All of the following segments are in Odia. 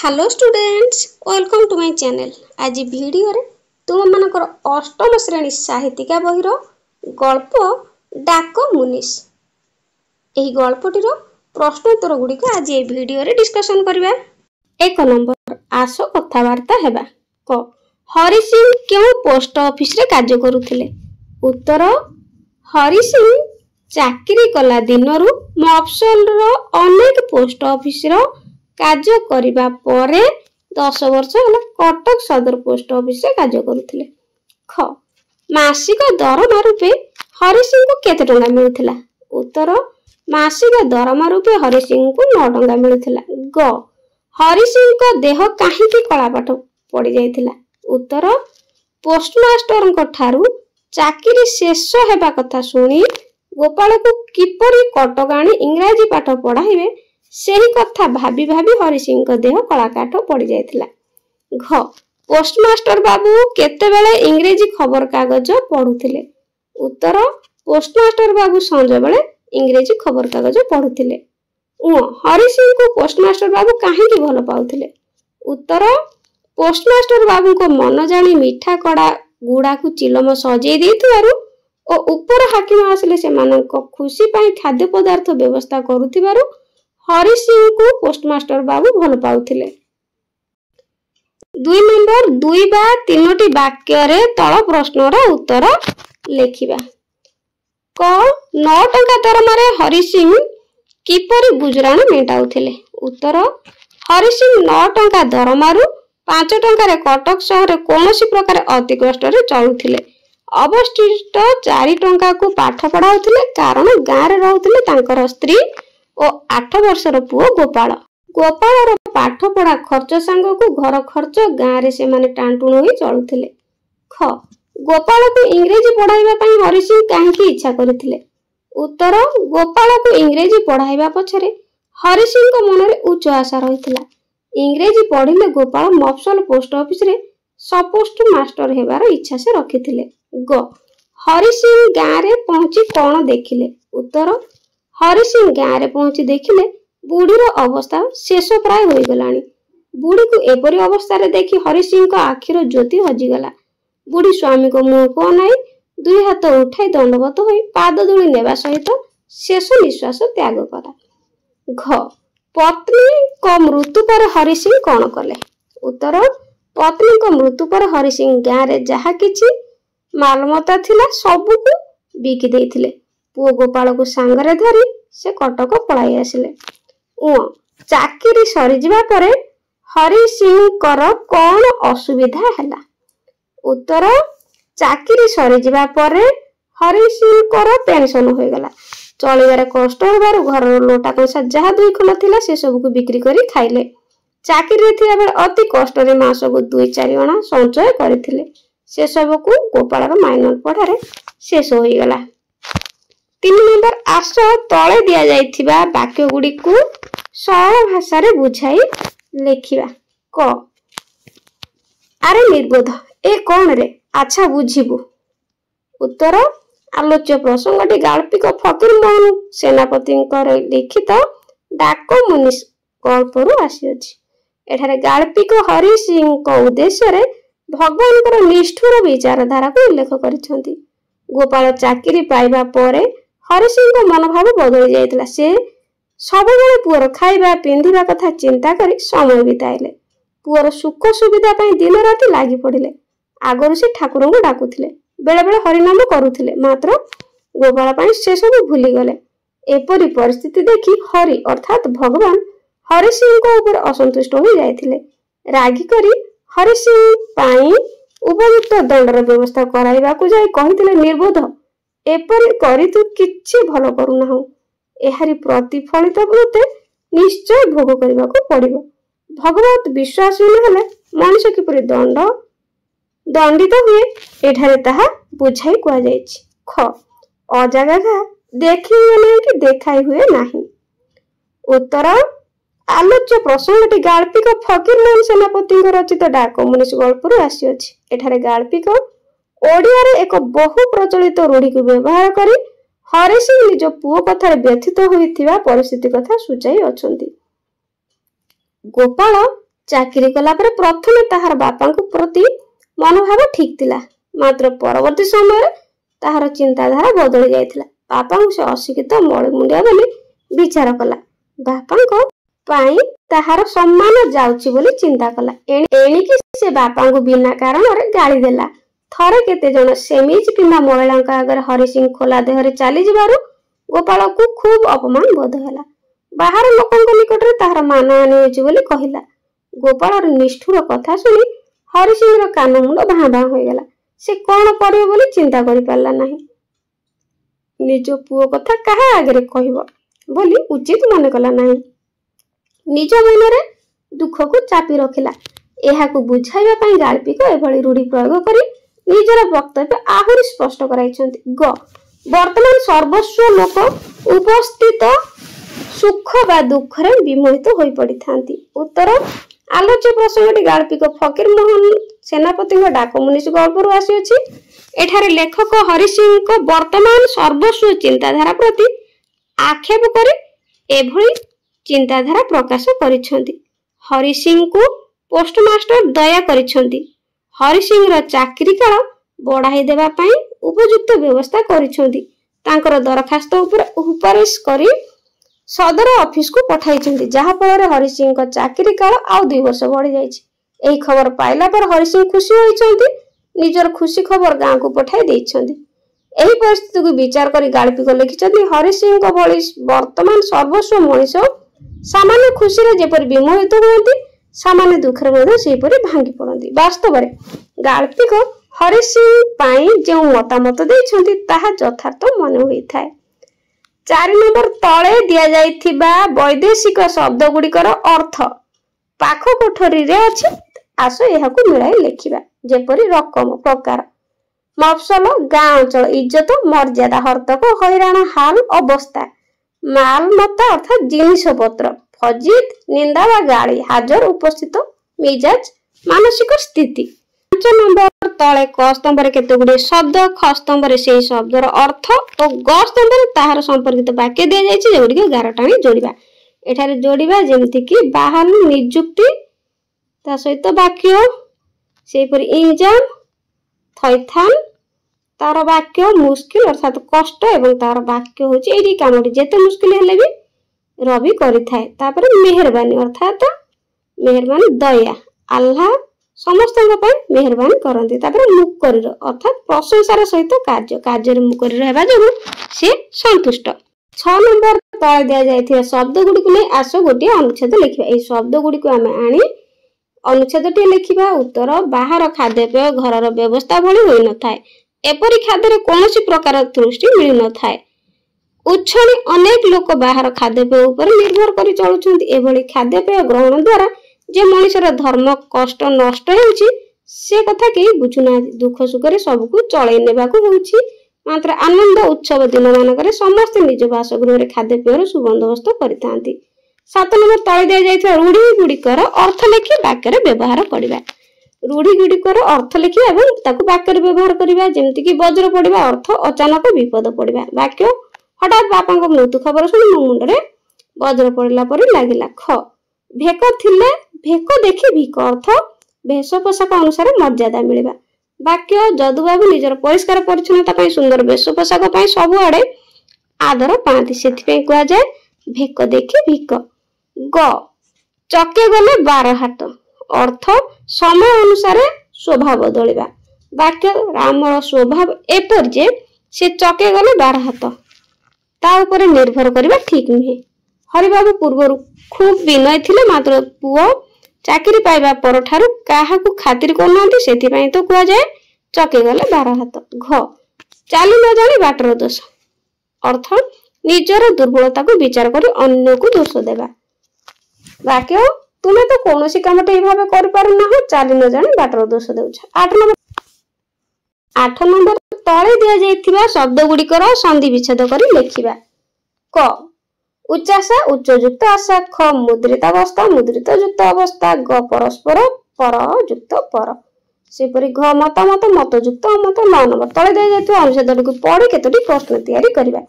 Hello students, welcome to my channel. आज वीडियो रे तुम मानकर अष्टम श्रेणी साहित्यिका बहिर गल्प डाक मुनिस एही गल्पटीर प्रश्नोत्तर गुड़िक आज ये वीडियो रे डिस्कशन करबा। एक नंबर आस कथबार्ता हेबा। क हरि सिंह क्यों पोस्ट ऑफिस रे कार्य करुथिले? उत्तर हरि सिंह चाकरी कला दिनरु मफसल रो अनेक पोस्ट ऑफिस रो कार्य करिबा परे 10 वर्ष होला कटक सदर पोस्ट ऑफिस रे कार्य करुथिले। ख मासिक दरमा रूपे हरि सिंह को केते टंका मिलुथिला? उत्तर मासिक दरमा रूपे हरि सिंह को 9 टंका मिलुथिला। ग हरि सिंह को देह काहे की कला पाठ पड़ी जायथिला? उत्तर पोस्टमास्टर को ठारू चाकरी शेष हेबा कथा सुनी गोपाल को किपरि कटक आनी इंग्रजी पाठ पढ़ाइबे सेही कथा भाबी भाबी हरि सिंह को देह कलाकाठ पड़ी जायथिला। घ पोस्टमास्टर बाबू केते बेले इंग्रजी खबर कागज पढुथिले? उत्तर पोस्टमास्टर बाबू संज बेले इंग्रजी खबर कागज पढुथिले। उ हरि सिंह को पोस्टमास्टर बाबू काहे की भल पाउथिले? उत्तर पोस्टमास्टर बाबू को मन जानी मीठा कड़ा गुड़ा को चिलम सजेई देथिबारु ओ ऊपर हाकिम आसले से मानक खुशी पाई खाद्य पदार्थ व्यवस्था करुथिबारु हरि सिंह को पोस्टमास्टर बाबू भल पाउथिले। 2 नंबर 2 बा 3टी वाक्य रे तळ प्रश्न रा उत्तर लेखिबा। क 9 टंका दरमा रे हरि सिंह किपरि गुजराण मेटाउथिले? उत्तर हरि सिंह 9 टंका दरमारु 5 टंका रे कटक शहर रे कोनोसी प्रकार अति कष्ट रे चलुथिले। अवशिष्ट 4 टंका को पाठ पढाउथिले कारण गाँ रे रहउथिले तांकर स्त्री ओ 8 वर्षर पुओ गोपाल। गोपाल पाठ पढ़ा खर्च सांग को घर खर्च गाँ रे से माने टांटुण होई चलुथिले। ख गोपाल को इंग्रजी पढ़ाइबा पई हरि सिंह काहे की इच्छा करथिले? उत्तर गोपाल को इंग्रजी पढ़ाइबा पछरे हरि सिंह को मन रे उच्च आशा रहितला। इंग्रजी पढ़िले गोपाल मफसल पोस्ट ऑफिस रे सपोस्ट मास्टर हेबार इच्छा से रखिथिले। ग हरि सिंह गाँ रे पहुंची कोन देखिले? उत्तर हरि सिंह गाँ रे पहुंची देखिले बुढ़ीर अवस्था शेष प्राय होई गलानी। बुढ़ी को एपरी अवस्था रे देखि हरि सिंह को आखिर ज्योति हजिगला। बुढ़ी स्वामी को मुह को अनाई 2 हाथ उठाई दंडवत होई पाद धूली नेबा सहित शेष निश्वास त्याग कला। घ पत्नी को मृत्यु पर हरि सिंह कोन कले? उत्तर पत्नी को मृत्यु पर हरि सिंह गाँ रे जहा किछि मालमता थिला सबु को बिकी देथिले। पुओ गोपाल को सांगरे धरी से कटक पलाई आसिले। चाकरी सरी जिबा परे हरि सिंह कर कोन असुविधा हला? उत्तर चाकरी सरी जिबा परे हरि सिंह कर पेंशन होई गला। चलिबारे कष्ट होबारु घर लोटा कंसा जहा 2 खण थिला से सब को बिक्री करी खाइले। चाकरी रे थिया बेले अति कष्ट रे मास को 2-4 अणा संचय करथिले। से सब को गोपाल रो माइनर पढ़ारे शेष होई गला। 3 नंबर आस तले दिया जाइथिबा वाक्य गुडी को सरल भाषा रे बुझाई लेखिबा। क अरे निर्बोध ए कोन रे अच्छा बुझिबु? उत्तर आलोच्य प्रसंगटी गाल्पिक फकीर मोहन सेनापति लिखित डाक मुनिस गल्परु आसी अछि। एठारे गाल्पिक हरि सिंह को उद्देश्य रे भगवान को निष्ठुर विचारधारा को उल्लेख करिसथि। गोपाल चाकरी पाइबा परे हरि सिंह को मनोभाव बदली जाइतला। से सबବେଳେ पुअर खाइबा पिंधिबा कथा चिंता करी समय बिताइले। पुअर सुख सुविधा पई दिन राति लागि पड़िले। आगरु से ठाकुर को डाकुथिले, बेले बेले हरि नाम करुथिले, मात्र गोपाल पई से सब भूली गले। एपरि परिस्थिति देखि हरि अर्थात भगवान हरि सिंह को ऊपर असंतुष्ट हो जाइथिले। रागी करी हरि सिंह पई उपयुक्त दंडर व्यवस्था कराइबा को जाय कहिथिले, निर्बोध एपरि करी तू किछि भलो करू ना हो। एहारी प्रतिफलित होते निश्चय भोग करबा को पड़िबो। भगवत विश्वास नहले मनुष्य किपरि दंडित हुए एठारे ताहा बुझाई कुआ जायछि। ख अजागा घा देखि नै कि देखाई हुए नाही। उत्तर आलोच्य प्रसंगटी गाल्पिक फकीर मोहन सेनापति रचित डाक मुनिस गल्परु आसी अछि। एठारे गाल्पिक ओडिया रे एक बहु प्रचलित रूढ़ी को व्यवहार करी हरि सिंह निज पुओ कथा व्यथित होइथिबा परिस्थिति कथा सुचाई अछंती। गोपाल ଚାକିରି କଲା ପରେ ପ୍ରଥମେ ତାହାର ବାପାଙ୍କ ପ୍ରତି ମନୋଭାବ ଠିକ ଥିଲା, ମାତ୍ର ପରବର୍ତ୍ତୀ ସମୟରେ ତାହାର ଚିନ୍ତାଧାରା ବଦଳି ଯାଇଥିଲା। ବାପାଙ୍କୁ ସେ ଅଶିକ୍ଷିତ ମଳିମୁଣ୍ଡିଆ ବୋଲି ବିଚାର କଲା। ବାପାଙ୍କ ପାଇଁ ତାହାର ସମ୍ମାନ ଯାଉଛି ବୋଲି ଚିନ୍ତା କଲା। ଏଣିକି ସେ ବାପାଙ୍କୁ ବିନା କାରଣରେ ଗାଳି ଦେଲା। ଥରେ କେତେ ଜଣ ସେମିଜ ପିନ୍ଧା ମହିଳାଙ୍କ ଆଗରେ ହରିସିଂ ଖୋଲା ଦେହରେ ଚାଲିଯିବାରୁ ଗୋପାଳକୁ ଖୁବ ଅପମାନ ବୋଧ ହେଲା। ବାହାର ଲୋକଙ୍କ ନିକଟରେ ତାହାର ମାନହାନି ହୋଇଛି ବୋଲି କହିଲା। ଗୋପାଳର ନିଷ୍ଠୁର କଥା ଶୁଣି ହରିସିଂର କାନ ମୁଣ୍ଡ ଭାଁ ଭାଁ ହୋଇଗଲା। ସେ କଣ କରିବ ବୋଲି ଚିନ୍ତା କରିପାରିଲା ନାହିଁ। ନିଜ ପୁଅ କଥା କାହା ଆଗରେ କହିବ ବୋଲି ଉଚିତ ମନେ କଲା ନାହିଁ। ନିଜ ମନରେ ଦୁଃଖକୁ ଚାପି ରଖିଲା। ଏହାକୁ ବୁଝାଇବା ପାଇଁ ଗାଳ୍ପିକ ଏଭଳି ରୂଢି ପ୍ରୟୋଗ କରି ନିଜର ବକ୍ତବ୍ୟ ଆହୁରି ସ୍ପଷ୍ଟ କରାଇଛନ୍ତି। ବର୍ତ୍ତମାନ ସର୍ବସ୍ୱ ଲୋକ ଉପସ୍ଥିତ ସୁଖ ବା ଦୁଃଖରେ ବିମୋହିତ ହୋଇ ପଡିଥାନ୍ତି। ଉତ୍ତର ଆଲୋଚ୍ୟ ପ୍ରସଙ୍ଗଟି ଗାଳ୍ପିକ ଫକୀର ମୋହନ ସେନାପତିଙ୍କ ଡାକମୁନିସ ଗଳ୍ପରୁ ଆସିଅଛି। ଏଠାରେ ଲେଖକ ହରିସିଂଙ୍କ ବର୍ତ୍ତମାନ ସର୍ବସ୍ୱ ଚିନ୍ତାଧାରା ପ୍ରତି ଆକ୍ଷେପ କରି ଏଭଳି ଚିନ୍ତାଧାରା ପ୍ରକାଶ କରିଛନ୍ତି। ହରିସିଂଙ୍କୁ ପୋଷ୍ଟମାଷ୍ଟର ଦୟା କରିଛନ୍ତି। ହରିସିଂର ଚାକିରି କାଳ ବଢାଇ ଦେବା ପାଇଁ ଉପଯୁକ୍ତ ବ୍ୟବସ୍ଥା କରିଛନ୍ତି। ତାଙ୍କର ଦରଖାସ୍ତ ଉପରେ ସୁପାରିଶ କରି ସଦର ଅଫିସକୁ ପଠାଇଛନ୍ତି, ଯାହା ଫଳରେ ହରିସିଂଙ୍କ ଚାକିରି କାଳ ଆଉ 2 ବର୍ଷ ବଢି ଯାଇଛି। ଏହି ଖବର ପାଇଲା ପରେ ହରିସିଂ ଖୁସି ହୋଇଛନ୍ତି। ନିଜର ଖୁସି ଖବର ଗାଁକୁ ପଠାଇ ଦେଇଛନ୍ତି। ଏହି ପରିସ୍ଥିତିକୁ ବିଚାର କରି ଗାଳ୍ପିକ ଲେଖିଛନ୍ତି, ହରିସିଂଙ୍କ ଭଳି ବର୍ତ୍ତମାନ ସର୍ବସ୍ୱ ମଣିଷ ସାମାନ୍ୟ ଖୁସିରେ ଯେପରି ବିମୋହିତ ହୁଅନ୍ତି, ସାମାନ୍ୟ ଦୁଃଖରେ ମଧ୍ୟ ସେହିପରି ଭାଙ୍ଗି ପଡନ୍ତି। ବାସ୍ତବରେ ଗାଳ୍ପିକ ହରିସିଂ ପାଇଁ ଯେଉଁ ମତାମତ ଦେଇଛନ୍ତି ତାହା ଯଥାର୍ଥ ମନେ ହୋଇଥାଏ। 4 ନମ୍ବର ତଳେ ଦିଆଯାଇଥିବା ବୈଦେଶିକ ଶବ୍ଦ ଗୁଡିକର ଅର୍ଥ ପାଖ କୋଠରୀରେ ଅଛି। ଆସ ଏହାକୁ ମିଳାଇ ଲେଖିବା। ଯେପରି ରକମ, ପ୍ରକାର, ମଫସଲ, ଗାଁ ଅଞ୍ଚଳ, ଇଜ୍ଜତ, ମର୍ଯ୍ୟାଦା, ହର୍ତ୍ତକ, ହଇରାଣ, ହାଲ, ଅବସ୍ଥା, ମାଲମତା ଅର୍ଥାତ୍ ଜିନିଷ ପତ୍ର, ଫଜିତ, ନିନ୍ଦା ବା ଗାଳି, ହାଜର, ଉପସ୍ଥିତ, ମିଜାଜ, ମାନସିକ ସ୍ଥିତି। 5 ନମ୍ବର ତଳେ କ ସ୍ତମ୍ଭରେ କେତେଗୁଡିଏ ଶବ୍ଦ, ଖ ସ୍ତମ୍ଭରେ ସେହି ଶବ୍ଦର ଅର୍ଥ ଓ ଗ ସ୍ତମ୍ଭରେ ତାହାର ସମ୍ପର୍କିତ ବାକ୍ୟ ଦିଆଯାଇଛି, ଯେଗୁଡିକ ଗାର ଟାଣି ଯୋଡିବା। ଏଠାରେ ଯୋଡିବା ଯେମିତିକି ବାହାଲ, ନିଯୁକ୍ତି, ତା ସହିତ ବାକ୍ୟ, ସେହିପରି ଇଞ୍ଜାମ, ଥଇଥାନ, ତାର ବାକ୍ୟ, ମୁସ୍କିଲ ଅର୍ଥାତ୍ କଷ୍ଟ ଏବଂ ତାର ବାକ୍ୟ ହଉଛି ଏଇଠି କାମଟି ଯେତେ ମୁସ୍କିଲ ହେଲେ ବି ରବି କରିଥାଏ। ତାପରେ ମେହରବାନୀ ଅର୍ଥାତ୍ ମେହରବାନୀ ଦୟା, ଆଲ୍ଲାହ ସମସ୍ତଙ୍କ ପାଇଁ ମେହରବାନୀ କରନ୍ତି। ତାପରେ ମୁକରିର ଅର୍ଥାତ୍ ପ୍ରଶଂସାର ସହିତ କାର୍ଯ୍ୟରେ ମୁକରିର ହେବା ଯୋଗୁଁ ସେ ସନ୍ତୁଷ୍ଟ। 6 ନମ୍ବର ତଳେ ଦିଆଯାଇଥିବା ଶବ୍ଦ ଗୁଡିକୁ ନେଇ ଆସ ଗୋଟିଏ ଅନୁଚ୍ଛେଦ ଲେଖିବା। ଏହି ଶବ୍ଦ ଗୁଡିକୁ ଆମେ ଆଣି ଅନୁଚ୍ଛେଦଟିଏ ଲେଖିବା। ଉତ୍ତର ବାହାର ଖାଦ୍ୟପେୟ ଘରର ବ୍ୟବସ୍ଥା ଭଳି ହୋଇନଥାଏ। ଏପରି ଖାଦ୍ୟରେ କୌଣସି ପ୍ରକାର ତୃଷ୍ଟି ମିଳିନଥାଏ। ଉଚ୍ଛଣି ଅନେକ ଲୋକ ବାହାର ଖାଦ୍ୟପେୟ ଉପରେ ନିର୍ଭର କରି ଚଳୁଛନ୍ତି। ଏଭଳି ଖାଦ୍ୟପେୟ ଗ୍ରହଣ ଦ୍ୱାରା ଯେ ମଣିଷର ଧର୍ମ କଷ୍ଟ ନଷ୍ଟ ହେଉଛି ସେ କଥା କେହି ବୁଝୁନାହାନ୍ତି। ଦୁଃଖ ସୁଖରେ ସବୁକୁ ଚଳେଇ ନେବାକୁ ହେଉଛି, ମାତ୍ର ଆନନ୍ଦ ଉତ୍ସବ ଦିନ ମାନଙ୍କରେ ସମସ୍ତେ ନିଜ ବାସଗୃହରେ ଖାଦ୍ୟପେୟର ସୁବନ୍ଦୋବସ୍ତ କରିଥାନ୍ତି। 7 ନମ୍ବର ତଳେ ଦିଆଯାଇଥିବା ରୂଢି ଗୁଡିକର ଅର୍ଥ ଲେଖି ବାକ୍ୟରେ ବ୍ୟବହାର କରିବା। ରୂଢି ଗୁଡିକର ଅର୍ଥ ଲେଖିବା ଏବଂ ତାକୁ ବାକ୍ୟରେ ବ୍ୟବହାର କରିବା। ଯେମିତିକି ବଜ୍ର ପଡିବା ଅର୍ଥ ଅଚାନକ ବିପଦ ପଡିବା। ବାକ୍ୟ ହଠାତ୍ ବାପାଙ୍କ ମୃତ୍ୟୁ ଖବର ଶୁଣି ମୋ ମୁଣ୍ଡରେ ବଜ୍ର ପଡିଲା ପରି ଲାଗିଲା। ଖ ଭେକ ଥିଲେ ଭେକ ଦେଖି ଭିକ ଅର୍ଥ ବେଶ ପୋଷାକ ଅନୁସାରେ ମର୍ଯ୍ୟାଦା ମିଳିବା। ବାକ୍ୟ ଯଦୁବାବୁ ନିଜର ପରିଷ୍କାର ପରିଚ୍ଛନ୍ନତା ପାଇଁ ସୁନ୍ଦର ବେଶ ପୋଷାକ ପାଇଁ ସବୁଆଡେ ଆଦର ପାଆନ୍ତି, ସେଥିପାଇଁ କୁହାଯାଏ ଭେକ ଦେଖି ଭିକ। ଗ ଚକେ ଗଲେ 12 ହାତ ଅର୍ଥ ସମୟ ଅନୁସାରେ ଶୋଭା ବଦଳିବା। ବାକ୍ୟ ରାମର ସ୍ୱଭାବ ଏପରି ଯେ ସେ ଚକେ ଗଲେ 12 ହାତ, ତା ଉପରେ ନିର୍ଭର କରିବା ଠିକ ନୁହେଁ। ହରିବାବୁ ପୂର୍ବରୁ ଖୁବ୍ ବିନୟ ଥିଲେ, ମାତ୍ର ପୁଅ ଚାକିରି ପାଇବା ପରଠାରୁ କାହାକୁ ଖାତିର କରୁନାହାନ୍ତି, ସେଥିପାଇଁ ତ କୁହାଯାଏ ଚକେ ଗଲେ 12 ହାତ। ଘ ଚାଲି ନ ଜାଣି ବାଟର ଦୋଷ ଅର୍ଥ ନିଜର ଦୁର୍ବଳତାକୁ ବିଚାର କରି ଅନ୍ୟକୁ ଦୋଷ ଦେବା। ବାକ୍ୟ ତୁମେ ତ କୌଣସି କାମଟେ ଏହି ଭାବେ କରିପାରୁନାହଁ, ଚାଲି ନ ଜାଣି ବାଟର ଦୋଷ ଦେଉଛ। 8 ନମ୍ବର ତଳେ ଦିଆଯାଇଥିବା ଶବ୍ଦ ଗୁଡିକର ସନ୍ଧି ବିଚ୍ଛେଦ କରି ଲେଖିବା। କ ଉଚ୍ଚାଶା ଉଚ୍ଚଯୁକ୍ତ ଆଶା। ଖ ମୁଦ୍ରିତାବସ୍ଥା ମୁଦ୍ରିତ ଯୁକ୍ତ ଅବସ୍ଥା। ଗ ପରସ୍ପର ପର ଯୁକ୍ତ ପର। ସେପରି ଘ ମତାମତ ମତଯୁକ୍ତ ଅମତ। 9 ନମ୍ବର ତଳେ ଦିଆଯାଇଥିବା ଅନୁଚ୍ଛେଦଟିକୁ ପଢି କେତୋଟି ପ୍ରଶ୍ନ ତିଆରି କରିବା।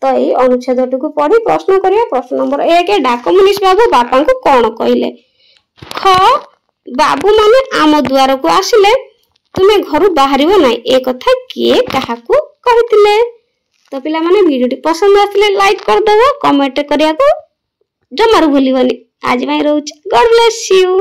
ତ ଏହି ଅନୁଚ୍ଛେଦଟିକୁ ପଢି ପ୍ରଶ୍ନ କରିବା। ପ୍ରଶ୍ନ ନମ୍ବର 1 ଡାକମୁନିସ ବାବୁ ବାପାଙ୍କୁ କଣ କହିଲେ? ଖ बाबू माने आम द्वार को आसिले तुम्हें घर बाहर ना ए कथा किए काहाकू कहिथिले। तो पिला माने वीडियो पसंद आसिले लाइक कर दबो, कमेंट करिया को जमार भूलिबनी। आज भाई रहउछ, गॉड ब्लेस यू।